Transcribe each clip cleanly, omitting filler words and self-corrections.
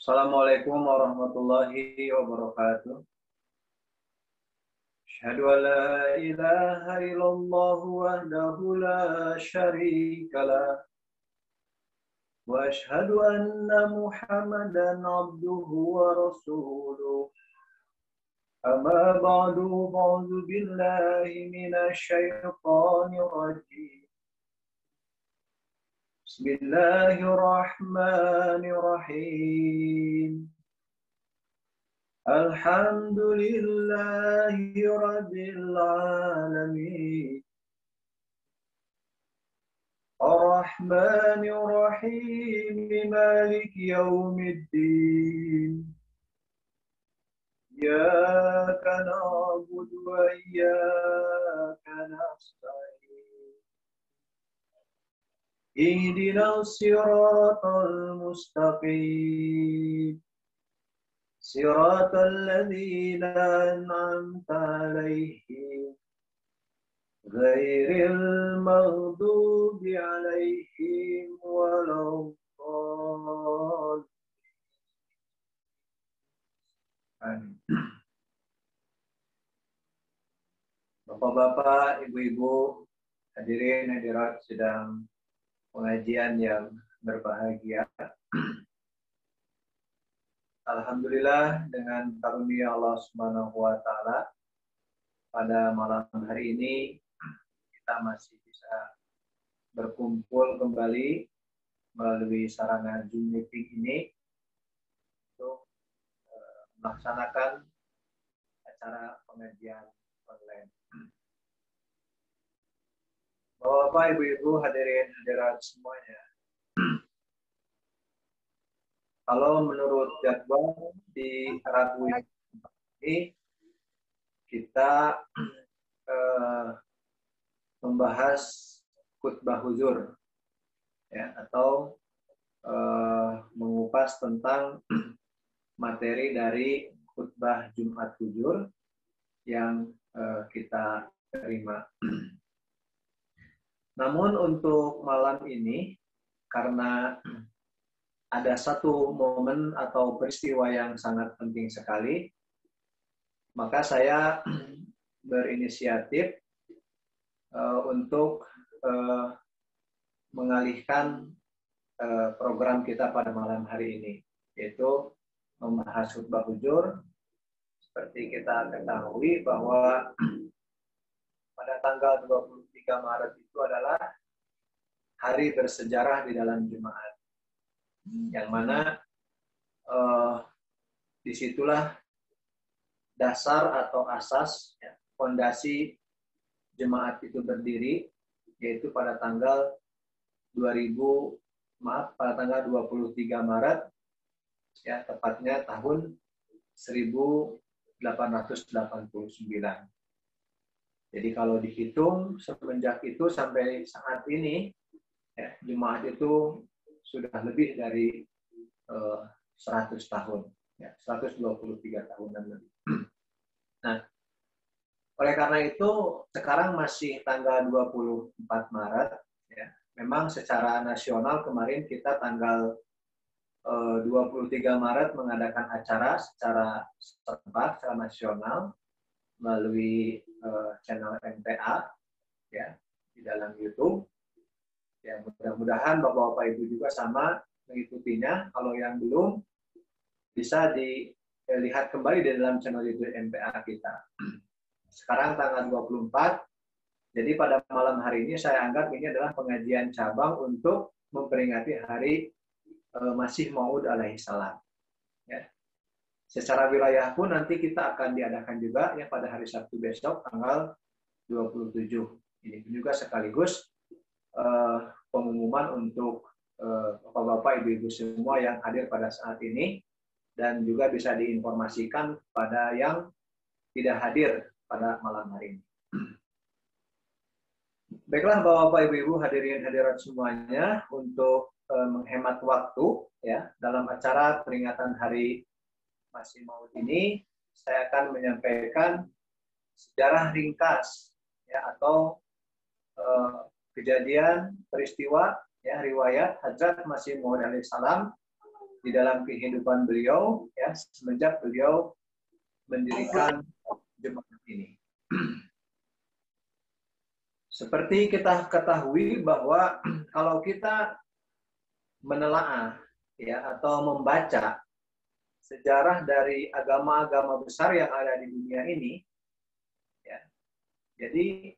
Assalamualaikum warahmatullahi wabarakatuh. Asyhadu an la ilaha illallah wahdahu la syarika lah. Wa asyhadu anna Muhammadan abduhu wa rasuluh. Amma ba'du, a'udzu billahi minasy syaithanir rajim. Bismillahirrahmanirrahim. Alhamdulillahi rabbil alamin. Ar-Rahmanir Rahim. Maliki yaumiddin. Iyyaka na'budu wa iyyaka nasta'in. Ihdinas siratal mustaqim. Siratal ladzina an'amta 'alaihim ghairil maghdubi 'alaihim waladdallin. Bapak-bapak, ibu-ibu, hadirin hadirat sedang pengajian yang berbahagia. Alhamdulillah dengan karunia Allah Subhanahu wa taala pada malam hari ini kita masih bisa berkumpul kembali melalui sarana Zoom meeting ini untuk melaksanakan acara pengajian online. Bapak, ibu-ibu, hadirin hadirat semuanya. Kalau menurut jadwal di Rabu ini kita membahas khutbah huzur, ya, atau mengupas tentang materi dari khutbah Jumat Huzur yang kita terima. Namun untuk malam ini, karena ada satu momen atau peristiwa yang sangat penting sekali, maka saya berinisiatif untuk mengalihkan program kita pada malam hari ini, yaitu membahas khutbah huzur. Seperti kita ketahui bahwa pada tanggal 23 Maret itu adalah hari bersejarah di dalam jemaat, yang mana disitulah dasar atau asas, ya, fondasi jemaat itu berdiri, yaitu pada tanggal 23 Maret, ya, tepatnya tahun 1889. Jadi kalau dihitung semenjak itu sampai saat ini, ya, jemaat itu sudah lebih dari 100 tahun, ya, 123 tahunan lebih. Nah, oleh karena itu sekarang masih tanggal 24 Maret, ya. Memang secara nasional kemarin kita tanggal 23 Maret mengadakan acara secara serempak, secara nasional melalui channel MTA, ya, di dalam YouTube. Ya, mudah-mudahan Bapak-bapak Ibu juga sama mengikutinya. Kalau yang belum, bisa dilihat kembali di dalam channel YouTube MTA kita. Sekarang tanggal 24, jadi pada malam hari ini saya anggap ini adalah pengajian cabang untuk memperingati hari Masih Maud alaihi salam. Ya. Secara wilayah pun nanti kita akan diadakan juga, ya, pada hari Sabtu besok tanggal 27. Ini juga sekaligus pengumuman untuk bapak-bapak, ibu-ibu semua yang hadir pada saat ini, dan juga bisa diinformasikan pada yang tidak hadir pada malam hari ini. Baiklah Bapak Ibu hadirin hadirat semuanya, untuk menghemat waktu ya dalam acara peringatan Hari Masih Maut ini, saya akan menyampaikan sejarah ringkas ya atau kejadian peristiwa ya riwayat Hadrat Masih Maud alaihissalam di dalam kehidupan beliau ya semenjak beliau mendirikan jemaat ini. Seperti kita ketahui bahwa kalau kita menelaah ya atau membaca sejarah dari agama-agama besar yang ada di dunia ini, ya, jadi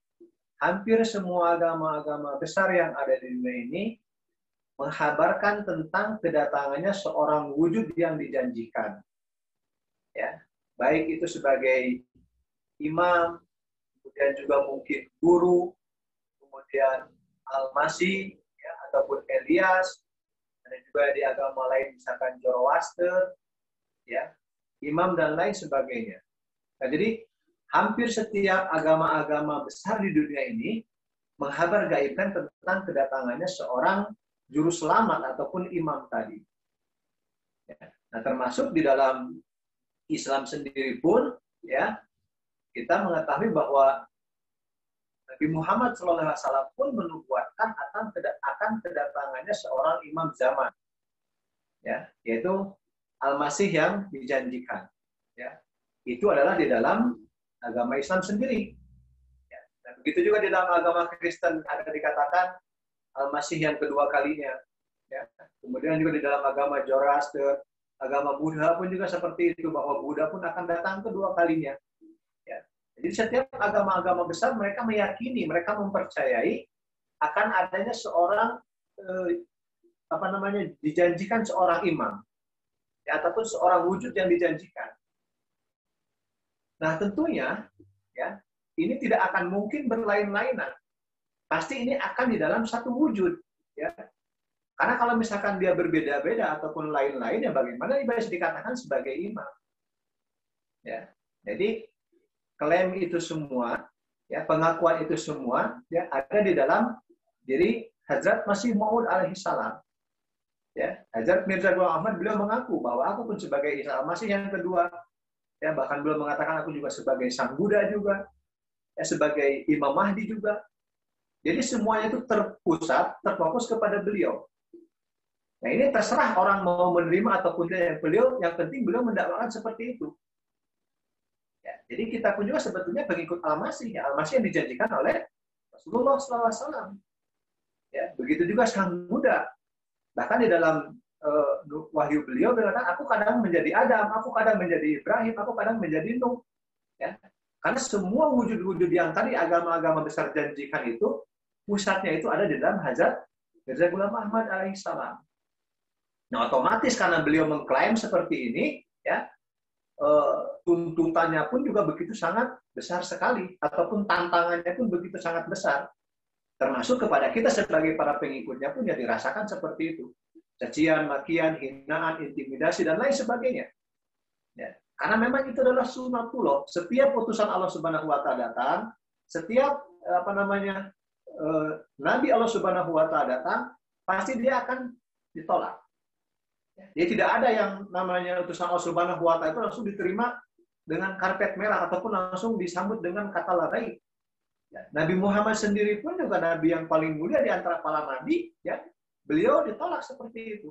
hampir semua agama-agama besar yang ada di dunia ini menghabarkan tentang kedatangannya seorang wujud yang dijanjikan, ya, baik itu sebagai imam, kemudian juga mungkin guru, kemudian Al-Masih, ya, ataupun Elias, dan juga di agama lain misalkan Zoroaster, ya, imam dan lain sebagainya. Nah, jadi hampir setiap agama-agama besar di dunia ini menghabar gaibkan tentang kedatangannya seorang juru selamat ataupun imam tadi. Ya. Nah, termasuk di dalam Islam sendiri pun, ya, kita mengetahui bahwa Nabi Muhammad SAW pun menubuatkan akan kedatangannya seorang imam zaman, ya, yaitu Al-Masih yang dijanjikan. Ya, itu adalah di dalam agama Islam sendiri. Ya, dan begitu juga di dalam agama Kristen ada dikatakan Al-Masih yang kedua kalinya. Ya, kemudian juga di dalam agama Zoroaster, agama Buddha pun juga seperti itu, bahwa Buddha pun akan datang kedua kalinya. Jadi setiap agama-agama besar mereka meyakini, mereka mempercayai akan adanya seorang dijanjikan seorang imam, ya, ataupun seorang wujud yang dijanjikan. Nah tentunya, ya, ini tidak akan mungkin berlain-lainan. Pasti ini akan di dalam satu wujud, ya. Karena kalau misalkan dia berbeda-beda ataupun lain-lain, ya bagaimana dia bisa dikatakan sebagai imam? Ya, jadi klaim itu semua, ya, pengakuan itu semua, ya, ada di dalam diri Hadrat Masih Maud alaihissalam. Ya, Hadrat Mirza Ghulam Ahmad beliau mengaku bahwa aku pun sebagai Isa Al-Masih yang kedua, ya, bahkan beliau mengatakan aku juga sebagai Sang Buddha juga, ya, sebagai Imam Mahdi juga. Jadi semuanya itu terpusat, terfokus kepada beliau. Nah ini terserah orang mau menerima ataupun tidak, yang penting beliau mendakwakan seperti itu. Ya, jadi kita pun juga sebetulnya pengikut Al-Masih, ya, Al-Masih yang dijanjikan oleh Rasulullah SAW. Ya, begitu juga Sang Buddha. Bahkan di dalam wahyu beliau berkata, aku kadang menjadi Adam, aku kadang menjadi Ibrahim, aku kadang menjadi Nuh. Ya. Karena semua wujud-wujud yang tadi agama-agama besar janjikan itu, pusatnya itu ada di dalam Hadrat Mirza Ghulam Ahmad alaihissalam. Nah, otomatis karena beliau mengklaim seperti ini, ya, tuntutannya pun juga begitu sangat besar sekali, ataupun tantangannya pun begitu sangat besar, termasuk kepada kita sebagai para pengikutnya pun ya dirasakan seperti itu, cacian, makian, hinaan, intimidasi dan lain sebagainya. Ya. Karena memang itu adalah sunatullah. Setiap utusan Allah Subhanahu Wa Taala datang, setiap Nabi Allah Subhanahu Wa Taala datang, pasti dia akan ditolak. Ya, tidak ada yang namanya utusan Allah Subhanahu Wa Taala itu langsung diterima dengan karpet merah ataupun langsung disambut dengan kata labbaik. Ya, Nabi Muhammad sendiri pun juga nabi yang paling mulia di antara para nabi, ya, beliau ditolak seperti itu.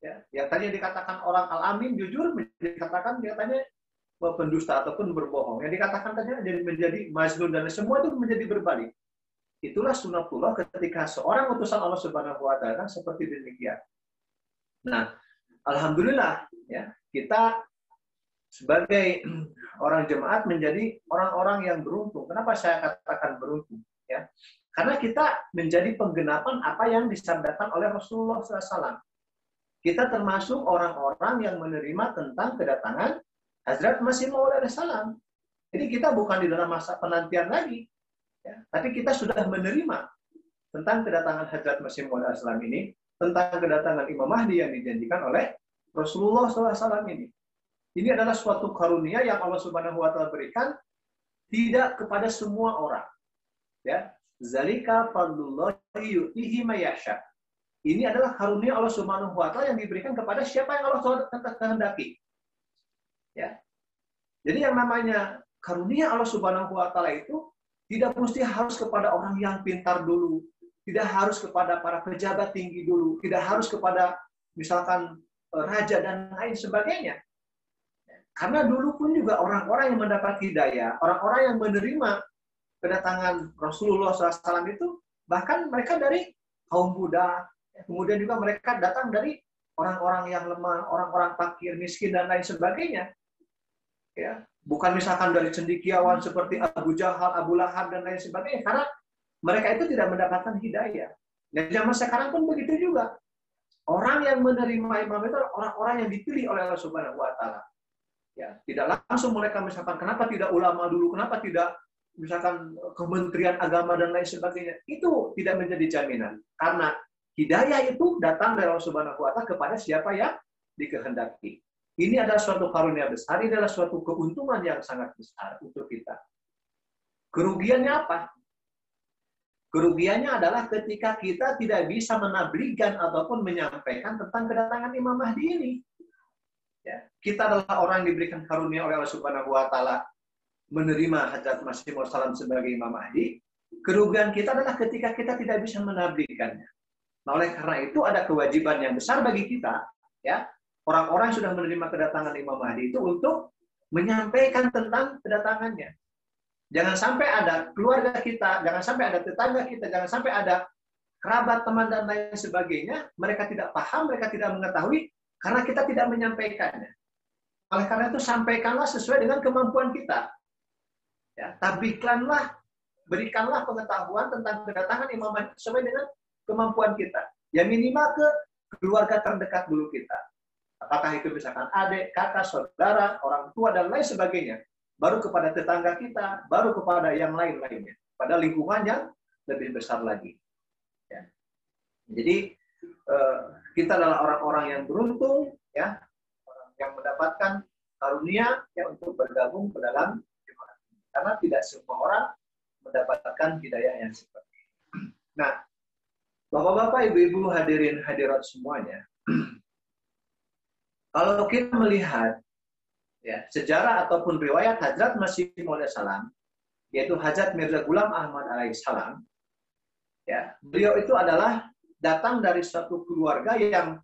Ya, yang tadinya dikatakan orang al-amin jujur dikatakan katanya pendusta ataupun berbohong. Yang dikatakan tadinya menjadi majnun dan semua itu menjadi berbalik. Itulah sunatullah ketika seorang utusan Allah Subhanahu Wa Taala seperti demikian. Nah, alhamdulillah, ya, kita sebagai orang jemaat menjadi orang-orang yang beruntung. Kenapa saya katakan beruntung? Ya, karena kita menjadi penggenapan apa yang disabdakan oleh Rasulullah SAW. Kita termasuk orang-orang yang menerima tentang kedatangan Hadrat Masih Maud alaihissalam. Jadi kita bukan di dalam masa penantian lagi, ya, tapi kita sudah menerima tentang kedatangan Hadrat Masih Maud alaihissalam ini, tentang kedatangan Imam Mahdi yang dijanjikan oleh Rasulullah SAW ini. Ini adalah suatu karunia yang Allah Subhanahu Wa Taala berikan tidak kepada semua orang. Ya, zalika fadlullahi yu'tihi may yasha. Ini adalah karunia Allah Subhanahu wa taala yang diberikan kepada siapa yang Allah kehendaki. Ya. Jadi yang namanya karunia Allah Subhanahu wa taala itu tidak mesti harus kepada orang yang pintar dulu, tidak harus kepada para pejabat tinggi dulu, tidak harus kepada misalkan raja dan lain sebagainya. Karena dulu pun juga orang-orang yang mendapat hidayah, orang-orang yang menerima kedatangan Rasulullah SAW itu, bahkan mereka dari kaum budak, kemudian juga mereka datang dari orang-orang yang lemah, orang-orang fakir, miskin, dan lain sebagainya. Ya, bukan misalkan dari cendekiawan seperti Abu Jahal, Abu Lahab, dan lain sebagainya, karena mereka itu tidak mendapatkan hidayah. Dan zaman sekarang pun begitu juga. Orang yang menerima imam itu orang-orang yang dipilih oleh Allah Subhanahu wa taala. Ya, tidak langsung mereka misalkan kenapa tidak ulama dulu, kenapa tidak misalkan Kementerian Agama dan lain sebagainya. Itu tidak menjadi jaminan. Karena hidayah itu datang dari Allah Subhanahu wa taala kepada siapa yang dikehendaki. Ini adalah suatu karunia besar, ini adalah suatu keuntungan yang sangat besar untuk kita. Kerugiannya apa? Kerugiannya adalah ketika kita tidak bisa menablighkan ataupun menyampaikan tentang kedatangan Imam Mahdi ini. Ya, kita adalah orang yang diberikan karunia oleh Allah Subhanahu wa taala menerima Hadrat Masih Maud Salam sebagai Imam Mahdi. Kerugian kita adalah ketika kita tidak bisa menablighkannya. Nah, oleh karena itu ada kewajiban yang besar bagi kita, ya, orang-orang yang sudah menerima kedatangan Imam Mahdi itu untuk menyampaikan tentang kedatangannya. Jangan sampai ada keluarga kita, jangan sampai ada tetangga kita, jangan sampai ada kerabat, teman, dan lain sebagainya, mereka tidak paham, mereka tidak mengetahui, karena kita tidak menyampaikannya. Oleh karena itu, sampaikanlah sesuai dengan kemampuan kita. Ya, tabiklanlah, berikanlah pengetahuan tentang kedatangan Imam Mahdi sesuai dengan kemampuan kita. Ya minimal ke keluarga terdekat dulu kita. Apakah itu misalkan adik, kakak, saudara, orang tua, dan lain sebagainya. Baru kepada tetangga kita, baru kepada yang lain-lainnya. Pada lingkungan yang lebih besar lagi. Ya. Jadi, kita adalah orang-orang yang beruntung, ya, yang mendapatkan karunia yang untuk bergabung ke dalam jemaah. Karena tidak semua orang mendapatkan hidayah yang seperti ini. Nah, Bapak-bapak, Ibu-ibu, hadirin hadirat semuanya, kalau kita melihat ya, sejarah ataupun riwayat Hadrat Masih Maud Salam, yaitu Hadrat Mirza Ghulam Ahmad alaihissalam, ya, beliau itu adalah datang dari suatu keluarga yang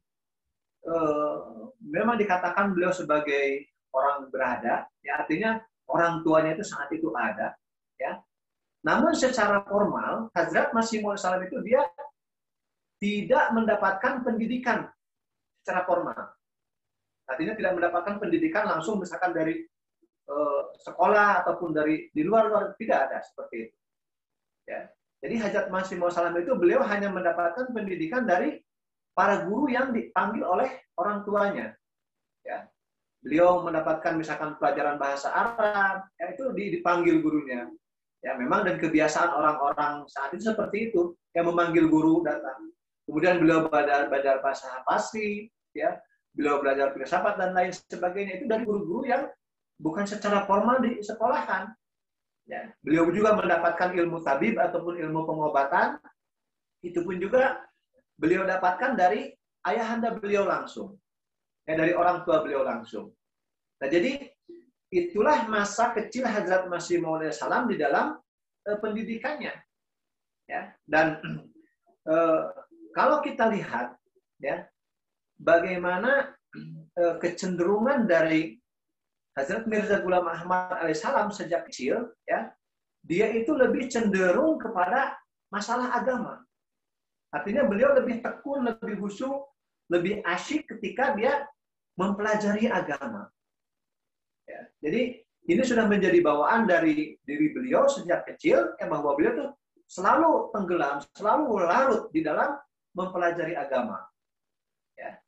memang dikatakan beliau sebagai orang berada, ya, artinya orang tuanya itu saat itu ada, ya. Namun secara formal Hadrat Masih Maud Salam itu dia tidak mendapatkan pendidikan secara formal. Artinya tidak mendapatkan pendidikan langsung misalkan dari sekolah ataupun dari di luar tidak ada seperti itu. Ya. Jadi Hadrat Masih Maud Salam itu beliau hanya mendapatkan pendidikan dari para guru yang dipanggil oleh orang tuanya. Ya. Beliau mendapatkan misalkan pelajaran bahasa Arab, ya, itu dipanggil gurunya. Ya, memang dan kebiasaan orang-orang saat itu seperti itu, yang memanggil guru datang. Kemudian beliau belajar bahasa Parsi, ya, beliau belajar filsafat dan lain sebagainya itu dari guru-guru yang bukan secara formal di sekolahan. Ya, beliau juga mendapatkan ilmu tabib ataupun ilmu pengobatan, itu pun juga beliau dapatkan dari ayahanda beliau langsung, ya, dari orang tua beliau langsung. Nah, jadi itulah masa kecil Hadrat Masih Maud Salam di dalam pendidikannya. Ya, dan kalau kita lihat, ya, bagaimana kecenderungan dari Hadrat Mirza Ghulam Ahmad alaihissalam sejak kecil, ya, dia itu lebih cenderung kepada masalah agama. Artinya beliau lebih tekun, lebih khusyuk, lebih asyik ketika dia mempelajari agama. Ya, jadi ini sudah menjadi bawaan dari diri beliau sejak kecil, ya, bahwa beliau tuh selalu tenggelam, selalu larut di dalam mempelajari agama. Ya.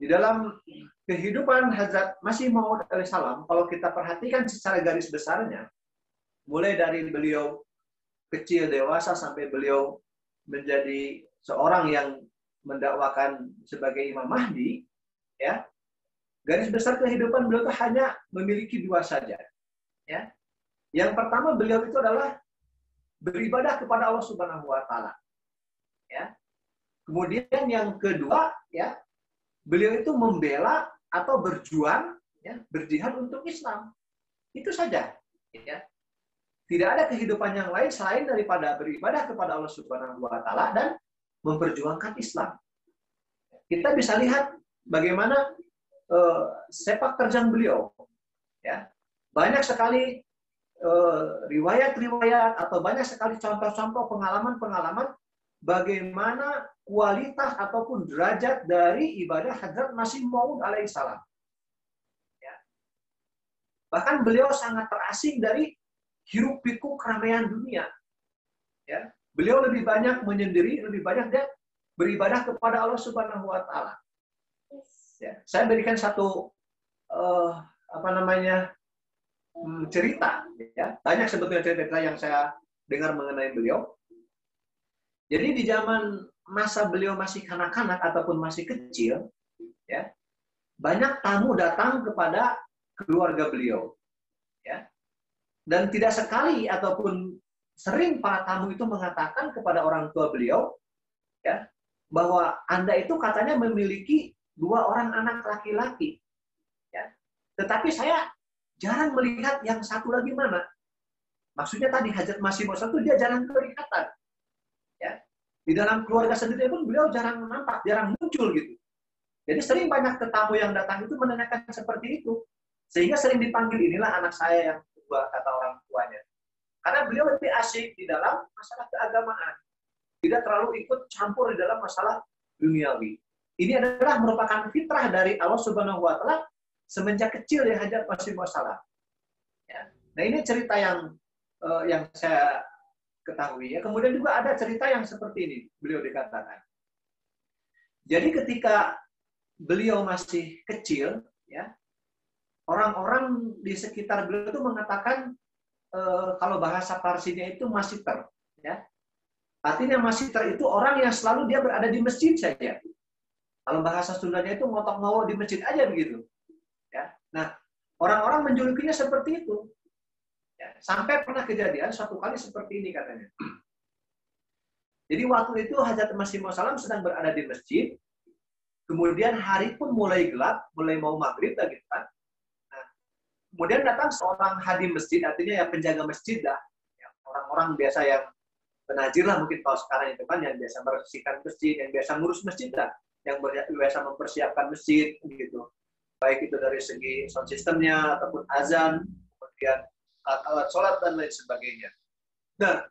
Di dalam kehidupan Hadrat Masih Maud alaihissalam, kalau kita perhatikan secara garis besarnya, mulai dari beliau kecil dewasa sampai beliau menjadi seorang yang mendakwakan sebagai Imam Mahdi, ya, garis besar kehidupan beliau itu hanya memiliki dua saja, ya. Yang pertama, beliau itu adalah beribadah kepada Allah Subhanahu wa taala. Ya. Kemudian yang kedua, ya, beliau itu membela atau berjuang, ya, berjihad untuk Islam. Itu saja, ya. Tidak ada kehidupan yang lain selain daripada beribadah kepada Allah Subhanahu wa taala dan memperjuangkan Islam. Kita bisa lihat bagaimana sepak terjang beliau, ya. Banyak sekali riwayat-riwayat atau banyak sekali contoh-contoh pengalaman-pengalaman bagaimana kualitas ataupun derajat dari ibadah Hadrat Masih Maud alaihissalam. Ya. Bahkan beliau sangat terasing dari hiruk-pikuk keramaian dunia. Ya. Beliau lebih banyak menyendiri, lebih banyak dia beribadah kepada Allah Subhanahu wa taala. Ya. Saya berikan satu cerita, ya. Banyak sebetulnya cerita yang saya dengar mengenai beliau. Jadi di zaman masa beliau masih kanak-kanak ataupun masih kecil, ya, banyak tamu datang kepada keluarga beliau, ya. Dan tidak sekali ataupun sering para tamu itu mengatakan kepada orang tua beliau, ya, bahwa Anda itu katanya memiliki 2 orang anak laki-laki, ya. Tetapi saya jarang melihat yang satu lagi mana. Maksudnya tadi Hadrat Masih Maud itu dia jarang kelihatan. Ya. Di dalam keluarga sendiri pun beliau jarang nampak, jarang muncul gitu. Jadi sering banyak tetamu yang datang itu menanyakan seperti itu. Sehingga sering dipanggil, inilah anak saya yang kedua, kata orang tuanya. Karena beliau lebih asik di dalam masalah keagamaan. Tidak terlalu ikut campur di dalam masalah duniawi. Ini adalah merupakan fitrah dari Allah Subhanahu wa taala semenjak kecil ya Hadrat Masih Maud. Ya. Nah, ini cerita yang saya ketahui ya. Kemudian juga ada cerita yang seperti ini, beliau dikatakan. Jadi ketika beliau masih kecil, ya, orang-orang di sekitar beliau itu mengatakan kalau bahasa Parsinya itu masiter, ya. Artinya masiter itu orang yang selalu dia berada di masjid saja. Kalau bahasa Sundanya itu ngotok-ngowok di masjid aja begitu. Ya. Nah, orang-orang menjulukinya seperti itu. Ya, sampai pernah kejadian suatu kali seperti ini katanya. Jadi waktu itu Hadrat Masih Maud sedang berada di masjid, kemudian hari pun mulai gelap, mulai mau maghrib gitu kan. Nah, kemudian datang seorang hadim masjid, artinya ya penjaga masjid lah. Ya, orang-orang biasa yang penajir lah mungkin kalau sekarang itu kan, yang biasa membersihkan masjid, yang biasa ngurus masjid lah, yang biasa mempersiapkan masjid gitu. Baik itu dari segi sound systemnya ataupun azan, kemudian alat sholat dan lain sebagainya. Nah,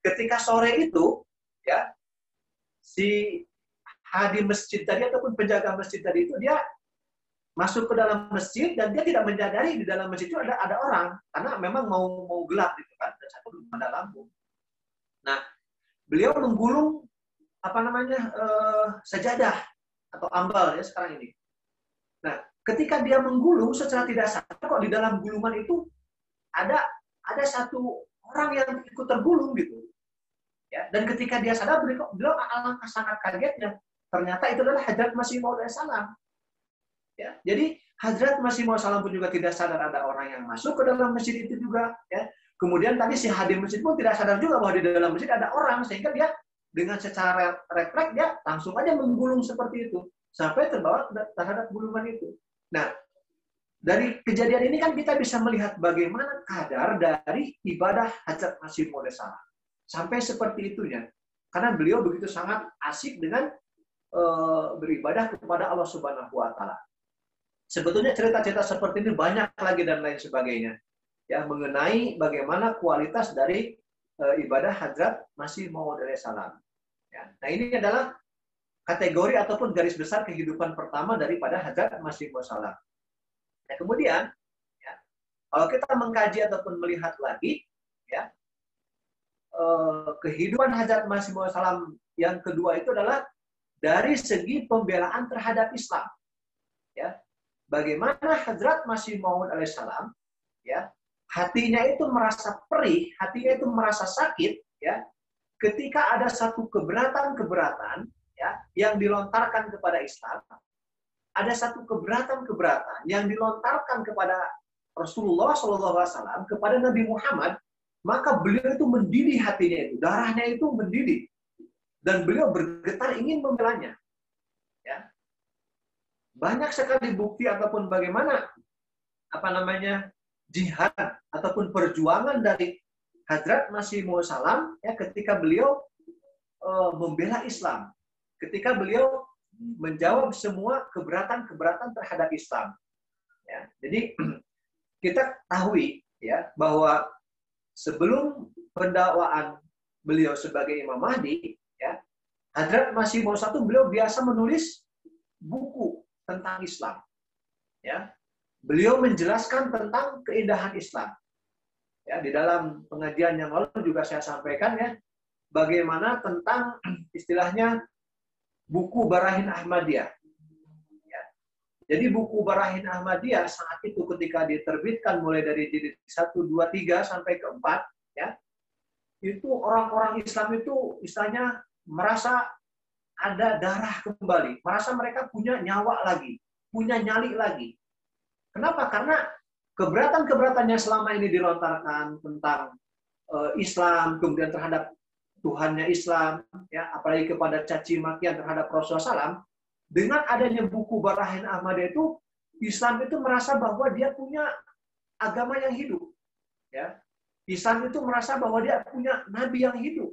ketika sore itu, ya, si hadim masjid tadi ataupun penjaga masjid tadi itu dia masuk ke dalam masjid dan dia tidak menyadari di dalam masjid itu ada orang, karena memang mau gelap gitu kan, dan satu belum ada lampu. Nah, beliau menggulung sajadah atau ambal ya sekarang ini. Nah, ketika dia menggulung secara tidak sadar kok di dalam gulungan itu ada satu orang yang ikut tergulung gitu. Ya, dan ketika dia sadar beliau alangkah sangat kagetnya. Ternyata itu adalah Hadrat Masih Maud alaihissalam. Ya, jadi Hadrat Masih Maud pun juga tidak sadar ada orang yang masuk ke dalam masjid itu juga. Ya. Kemudian tadi si hadim masjid pun tidak sadar juga bahwa di dalam masjid ada orang, sehingga dia dengan secara refleks dia langsung aja menggulung seperti itu sampai terbawa terhadap gulungan itu. Nah, dari kejadian ini kan kita bisa melihat bagaimana kadar dari ibadah Hadrat Masih Maud sampai seperti itunya. Karena beliau begitu sangat asik dengan beribadah kepada Allah Subhanahu wa taala. Sebetulnya cerita-cerita seperti ini banyak lagi dan lain sebagainya. Ya, mengenai bagaimana kualitas dari ibadah Hadrat Masih Maud alaihissalam. Ya, nah, ini adalah kategori ataupun garis besar kehidupan pertama daripada Hadrat Masih Maud. Nah, kemudian, ya, kalau kita mengkaji ataupun melihat lagi, ya, kehidupan Hadrat Masih Maud yang kedua itu adalah dari segi pembelaan terhadap Islam. Ya, bagaimana Hadrat Masih Maud alaihissalam, ya, hatinya itu merasa perih, hatinya itu merasa sakit, ya, ketika ada satu keberatan-keberatan, ya, yang dilontarkan kepada Islam. Ada satu keberatan-keberatan yang dilontarkan kepada Rasulullah SAW kepada Nabi Muhammad, maka beliau itu mendidih hatinya itu, darahnya itu mendidih, dan beliau bergetar ingin membelanya. Ya. Banyak sekali bukti ataupun bagaimana jihad ataupun perjuangan dari Hadrat Masih Maud Salam ya, ketika beliau membela Islam, ketika beliau menjawab semua keberatan-keberatan terhadap Islam. Ya. Jadi kita ketahui ya bahwa sebelum pendakwaan beliau sebagai Imam Mahdi, ya, Hadrat Masih Maud Salam beliau biasa menulis buku tentang Islam. Ya. Beliau menjelaskan tentang keindahan Islam. Ya, di dalam pengajian yang lalu juga saya sampaikan ya, bagaimana tentang istilahnya buku Barahin Ahmadiyah. Ya. Jadi buku Barahin Ahmadiyah saat itu ketika diterbitkan mulai dari jilid 1, 2, 3 sampai ke 4, ya, itu orang-orang Islam itu istilahnya merasa ada darah kembali, merasa mereka punya nyawa lagi, punya nyali lagi. Kenapa? Karena keberatan-keberatan yang selama ini dilontarkan tentang Islam, kemudian terhadap Tuhannya Islam, ya, apalagi kepada caci makian terhadap Rasulullah SAW, dengan adanya buku Barahin Ahmadiyah itu, Islam itu merasa bahwa dia punya agama yang hidup. Ya. Islam itu merasa bahwa dia punya nabi yang hidup.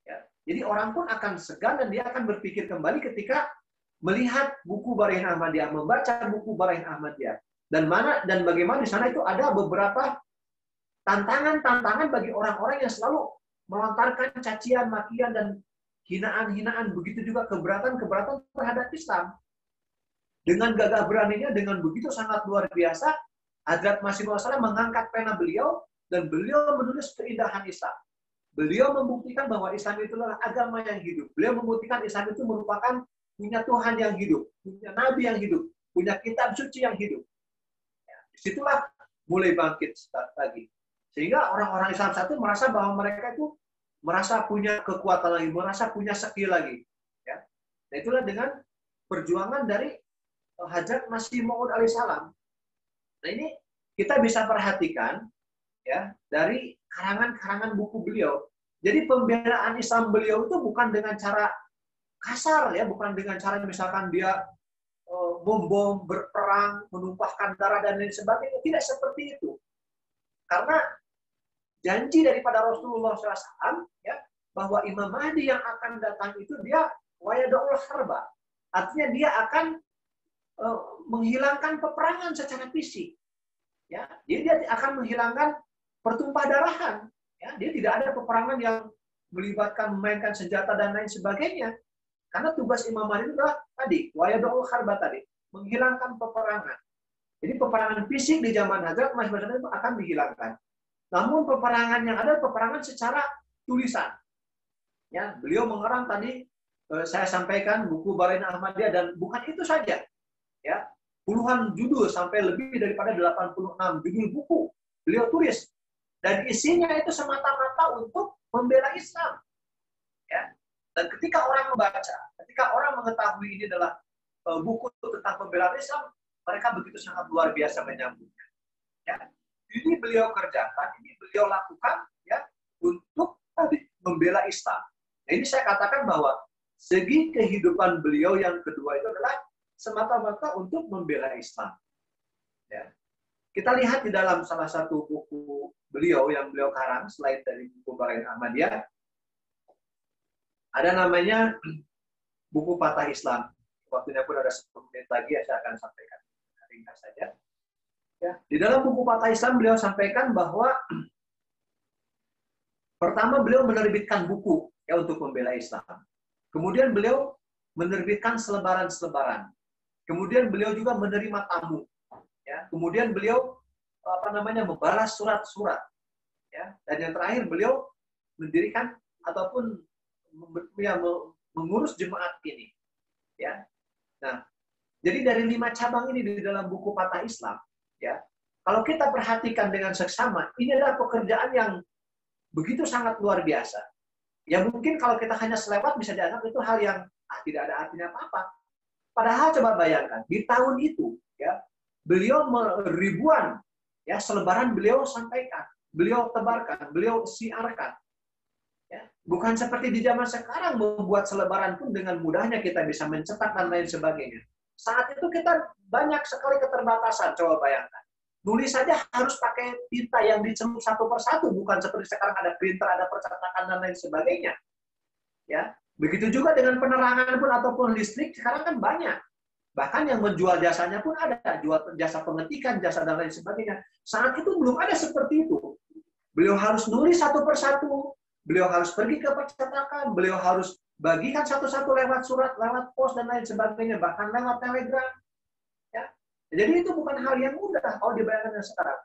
Ya. Jadi orang pun akan segan dan dia akan berpikir kembali ketika melihat buku Barahin Ahmadiyah, membaca buku Barahin Ahmadiyah. Dan bagaimana di sana itu ada beberapa tantangan-tantangan bagi orang-orang yang selalu melontarkan cacian, makian, dan hinaan-hinaan. Begitu juga keberatan-keberatan terhadap Islam. Dengan gagah beraninya, dengan begitu sangat luar biasa, Hadrat Masih Maud Salam mengangkat pena beliau, dan beliau menulis keindahan Islam. Beliau membuktikan bahwa Islam itu adalah agama yang hidup. Beliau membuktikan Islam itu merupakan punya Tuhan yang hidup, punya Nabi yang hidup, punya kitab suci yang hidup. Disitulah mulai bangkit lagi. Sehingga orang-orang Islam satu merasa bahwa mereka itu merasa punya kekuatan lagi, merasa punya skill lagi. Ya. Nah, itulah dengan perjuangan dari Hadrat Masih Maud alaihissalam. Nah, ini kita bisa perhatikan ya dari karangan-karangan buku beliau. Jadi pembelaan Islam beliau itu bukan dengan cara kasar ya, bukan dengan cara misalkan dia membom, berperang, menumpahkan darah dan lain sebagainya. Tidak seperti itu. Karena janji daripada Rasulullah SAW ya, bahwa Imam Mahdi yang akan datang itu dia wayadul harba. Artinya dia akan menghilangkan peperangan secara fisik. Ya, dia akan menghilangkan pertumpah darahan. Ya, dia tidak ada peperangan yang melibatkan memainkan senjata dan lain sebagainya. Karena tugas Imam Mahdi itu adalah tadi, wayadul harba tadi, menghilangkan peperangan. Jadi peperangan fisik di zaman Hadrat Masih Maud itu akan dihilangkan. Namun peperangan yang ada peperangan secara tulisan. Ya, beliau mengarang tadi saya sampaikan buku Barahin Ahmadiyah, dan bukan itu saja. Ya, puluhan judul sampai lebih daripada 86 judul buku beliau tulis, dan isinya itu semata-mata untuk membela Islam. Ya. Dan ketika orang membaca, ketika orang mengetahui ini adalah buku tentang pembelaan Islam, mereka begitu sangat luar biasa menyambutnya. Ya. Ini beliau kerjakan, ini beliau lakukan ya untuk membela Islam. Nah, ini saya katakan bahwa segi kehidupan beliau yang kedua itu adalah semata-mata untuk membela Islam. Ya. Kita lihat di dalam salah satu buku beliau yang beliau karang, selain dari buku Barahin Ahmadiyah, ada namanya buku Fatah Islam. Waktunya pun ada 10 menit lagi, ya, saya akan sampaikan ringkas saja. Ya, di dalam buku Fatah Islam beliau sampaikan bahwa pertama beliau menerbitkan buku ya untuk membela Islam. Kemudian beliau menerbitkan selebaran-selebaran. Kemudian beliau juga menerima tamu. Ya, kemudian beliau membalas surat-surat. Ya, dan yang terakhir beliau mendirikan ataupun mengurus jemaat ini. Ya. Nah, jadi dari 5 cabang ini di dalam buku Fatah Islam, ya, kalau kita perhatikan dengan seksama, ini adalah pekerjaan yang begitu sangat luar biasa. Ya mungkin kalau kita hanya selewat bisa dianggap itu hal yang tidak ada artinya apa-apa. Padahal coba bayangkan, di tahun itu, ya, beliau ribuan Ya, selebaran beliau sampaikan, beliau tebarkan, beliau siarkan. Ya, bukan seperti di zaman sekarang membuat selebaran pun dengan mudahnya kita bisa mencetak dan lain sebagainya. Saat itu kita banyak sekali keterbatasan, coba bayangkan. Nulis saja harus pakai tinta yang dicelup satu persatu, bukan seperti sekarang ada printer, ada percetakan dan lain sebagainya. Ya, begitu juga dengan penerangan pun ataupun listrik sekarang kan banyak. Bahkan yang menjual jasanya pun ada, jual jasa pengetikan, jasa dan lain sebagainya. Saat itu belum ada seperti itu. Beliau harus nulis satu persatu, beliau harus pergi ke percetakan, beliau harus bagikan satu-satu lewat surat, lewat pos dan lain sebagainya, bahkan lewat telegram. Ya. Jadi itu bukan hal yang mudah kalau dibayangkan sekarang.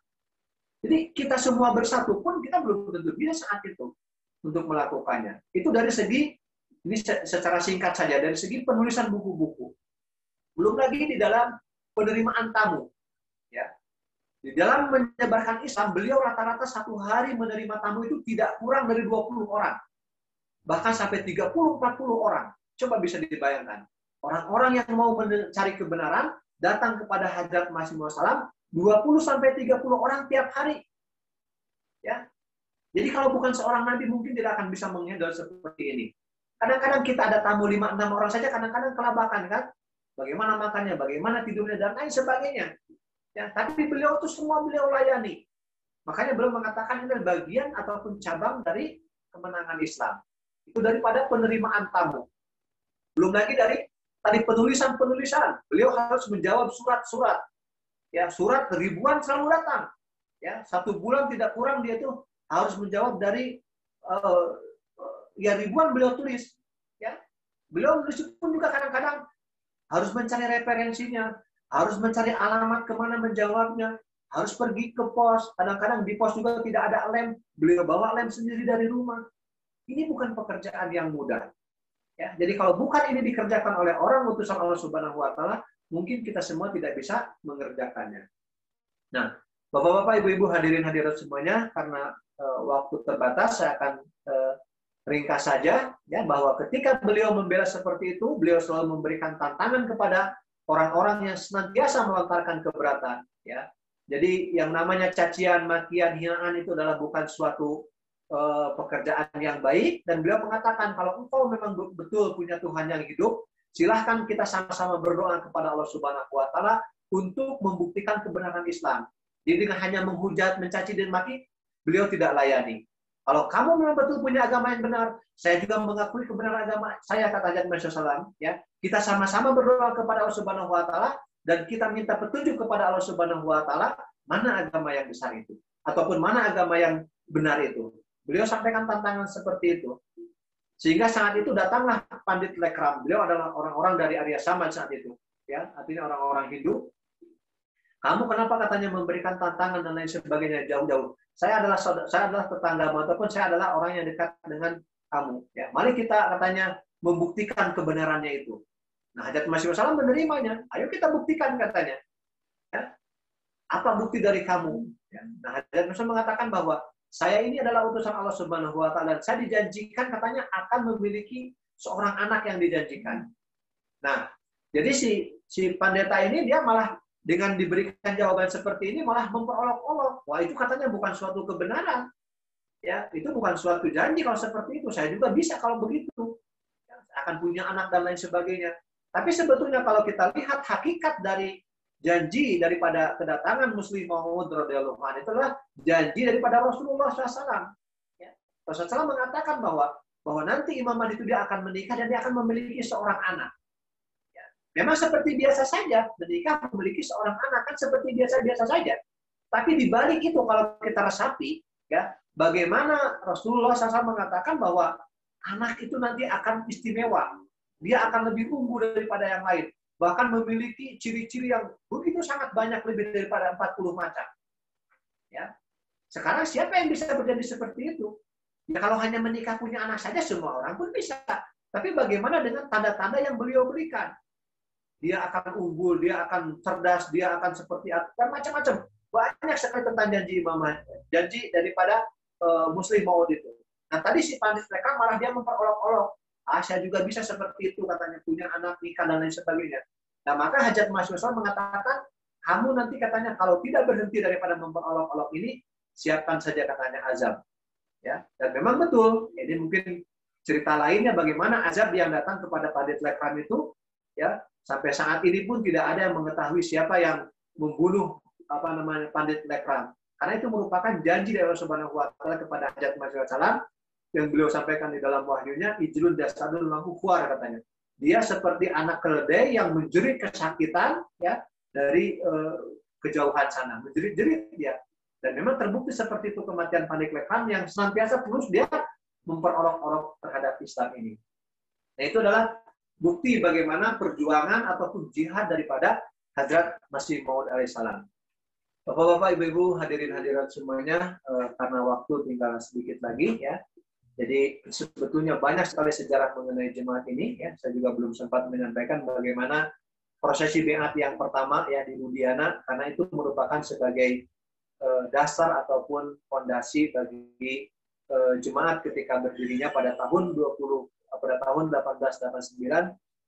Jadi kita semua bersatu pun kita belum tentu bisa saat itu untuk melakukannya. Itu dari segi, ini secara singkat saja, dari segi penulisan buku-buku. Belum lagi di dalam penerimaan tamu. Ya. Di dalam menyebarkan Islam, beliau rata-rata satu hari menerima tamu itu tidak kurang dari 20 orang. Bahkan sampai 30-40 orang. Coba bisa dibayangkan. Orang-orang yang mau mencari kebenaran, datang kepada Hadrat Masih Maud Salam, 20-30 orang tiap hari. Ya. Jadi kalau bukan seorang nabi, mungkin tidak akan bisa menghandle seperti ini. Kadang-kadang kita ada tamu 5-6 orang saja, kadang-kadang kelabakan, kan? Bagaimana makannya, bagaimana tidurnya, dan lain sebagainya. Ya, tapi beliau itu semua beliau layani. Makanya beliau mengatakan ini bagian ataupun cabang dari kemenangan Islam. Itu daripada penerimaan tamu. Belum lagi dari tadi penulisan-penulisan. Beliau harus menjawab surat-surat. Ya, surat ribuan selalu datang. Ya, 1 bulan tidak kurang dia itu harus menjawab dari ya ribuan beliau tulis. Ya, beliau menulis pun juga kadang-kadang harus mencari referensinya, harus mencari alamat kemana menjawabnya, harus pergi ke pos. Kadang-kadang di pos juga tidak ada lem, beliau bawa lem sendiri dari rumah. Ini bukan pekerjaan yang mudah. Ya, jadi kalau bukan ini dikerjakan oleh orang utusan Allah Subhanahu Wa Taala, mungkin kita semua tidak bisa mengerjakannya. Nah, Bapak-bapak, Ibu-ibu, hadirin hadirat semuanya, karena waktu terbatas, saya akan ringkas saja ya bahwa ketika beliau membela seperti itu, beliau selalu memberikan tantangan kepada orang-orang yang senantiasa melontarkan keberatan ya. Jadi yang namanya cacian, makian, hinaan itu adalah bukan suatu pekerjaan yang baik, dan beliau mengatakan kalau engkau memang betul punya Tuhan yang hidup, silahkan kita sama-sama berdoa kepada Allah Subhanahu Wa Taala untuk membuktikan kebenaran Islam. Jadi dengan hanya menghujat, mencaci dan maki, beliau tidak layani. Kalau kamu memang betul punya agama yang benar, saya juga mengakui kebenaran agama saya, kata Hadrat Masih Maud Salam, ya. Kita sama-sama berdoa kepada Allah Subhanahu Wa Taala dan kita minta petunjuk kepada Allah Subhanahu Wa Taala mana agama yang besar itu ataupun mana agama yang benar itu. Beliau sampaikan tantangan seperti itu. Sehingga saat itu datanglah Pandit Lekram. Beliau adalah orang-orang dari Arya Samaj saat itu, ya, artinya orang-orang Hindu. Kamu kenapa katanya memberikan tantangan dan lain sebagainya jauh-jauh? Saya adalah tetanggamu ataupun saya adalah orang yang dekat dengan kamu. Ya, mari kita katanya membuktikan kebenarannya itu. Nah, Hadrat Masih Maud Salam menerimanya. Ayo kita buktikan katanya. Ya, apa bukti dari kamu? Ya, nah, Hadrat Masih Maud mengatakan bahwa saya ini adalah utusan Allah Subhanahu Wa Taala. Saya dijanjikan katanya akan memiliki seorang anak yang dijanjikan. Nah, jadi si pendeta ini dia malah dengan diberikan jawaban seperti ini malah memperolok-olok. Wah, itu katanya bukan suatu kebenaran. Ya, itu bukan suatu janji kalau seperti itu. Saya juga bisa kalau begitu. Ya, akan punya anak dan lain sebagainya. Tapi sebetulnya kalau kita lihat hakikat dari janji daripada kedatangan Muslim Maud radhiyallahu anhu itu adalah janji daripada Rasulullah SAW. Ya. Rasulullah SAW mengatakan bahwa nanti Imam Mahdi itu dia akan menikah dan dia akan memiliki seorang anak. Memang seperti biasa saja, menikah memiliki seorang anak kan seperti biasa-biasa saja. Tapi di balik itu kalau kita resapi, ya, bagaimana Rasulullah SAW mengatakan bahwa anak itu nanti akan istimewa, dia akan lebih unggul daripada yang lain, bahkan memiliki ciri-ciri yang begitu sangat banyak lebih daripada 40 macam. Ya, sekarang siapa yang bisa berjanji seperti itu? Ya kalau hanya menikah punya anak saja semua orang pun bisa. Tapi bagaimana dengan tanda-tanda yang beliau berikan? Dia akan unggul, dia akan cerdas, dia akan seperti apa, dan macam-macam. Banyak sekali tentang janji Imam Mahdi, janji daripada Muslim Maud itu. Nah tadi si Pandit mereka malah dia memperolok-olok. Saya juga bisa seperti itu katanya, punya anak, nikah dan lain sebagainya. Nah maka Hadrat Masih Maud mengatakan kamu nanti katanya kalau tidak berhenti daripada memperolok-olok ini, siapkan saja katanya azab. Ya, dan memang betul. Jadi mungkin cerita lainnya bagaimana azab yang datang kepada Pandit Lekram itu, ya, sampai saat ini pun tidak ada yang mengetahui siapa yang membunuh Pandit Lekram. Karena itu merupakan janji dari Allah Subhanahu wa taala kepada Hajat Masih Salam yang beliau sampaikan di dalam wahyunya, ijlun dasadun lahu kuar katanya. Dia seperti anak keledai yang menjerit kesakitan, ya, dari kejauhan sana, menjerit-jerit dia. Dan memang terbukti seperti itu kematian Pandit Lekram yang senantiasa terus dia memperolok-olok terhadap Islam ini. Nah, itu adalah bukti bagaimana perjuangan ataupun jihad daripada Hadrat Masih Maud alaihissalam. Bapak-bapak, ibu-ibu, hadirin hadirat semuanya, karena waktu tinggal sedikit lagi, ya. Jadi sebetulnya banyak sekali sejarah mengenai jemaat ini, ya. Saya juga belum sempat menyampaikan bagaimana prosesi beat yang pertama, ya, di Ludhiana, karena itu merupakan sebagai dasar ataupun fondasi bagi jemaat ketika berdirinya pada tahun 1889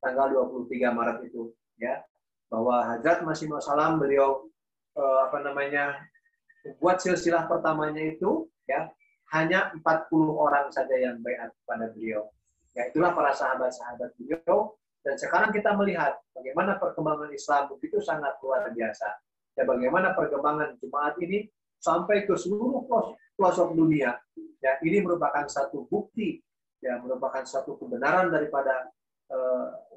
tanggal 23 Maret itu, ya, bahwa Hadrat Masih Maud Salam beliau buat silsilah pertamanya itu, ya, hanya 40 orang saja yang baiat kepada beliau. Ya, itulah para sahabat-sahabat beliau. Dan sekarang kita melihat bagaimana perkembangan Islam begitu sangat luar biasa. Ya, bagaimana perkembangan jemaat ini sampai ke seluruh pelosok dunia. Ya, ini merupakan satu bukti, ya, merupakan satu kebenaran daripada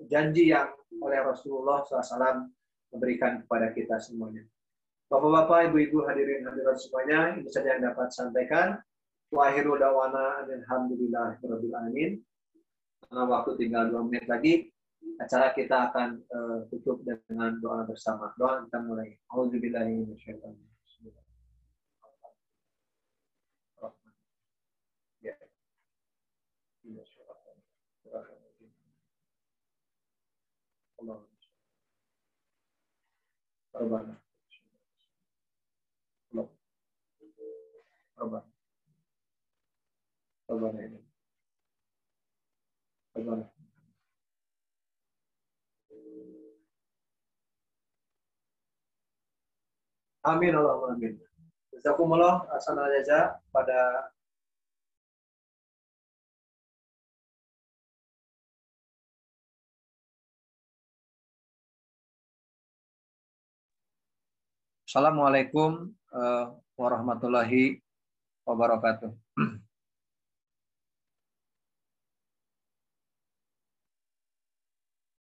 janji yang oleh Rasulullah SAW memberikan kepada kita semuanya. Bapak-bapak, ibu-ibu, hadirin hadirat semuanya, ini saja yang dapat sampaikan. Wa akhiru da'wana alhamdulillahirabbil alamin. Karena waktu tinggal 2 menit lagi, acara kita akan tutup dengan doa bersama. Doa kita mulai. Auzubillahi minasyaitonir rajim. Amin Allahumma amin. Jazakumullah ahsanal jaza pada Assalamualaikum warahmatullahi wabarakatuh.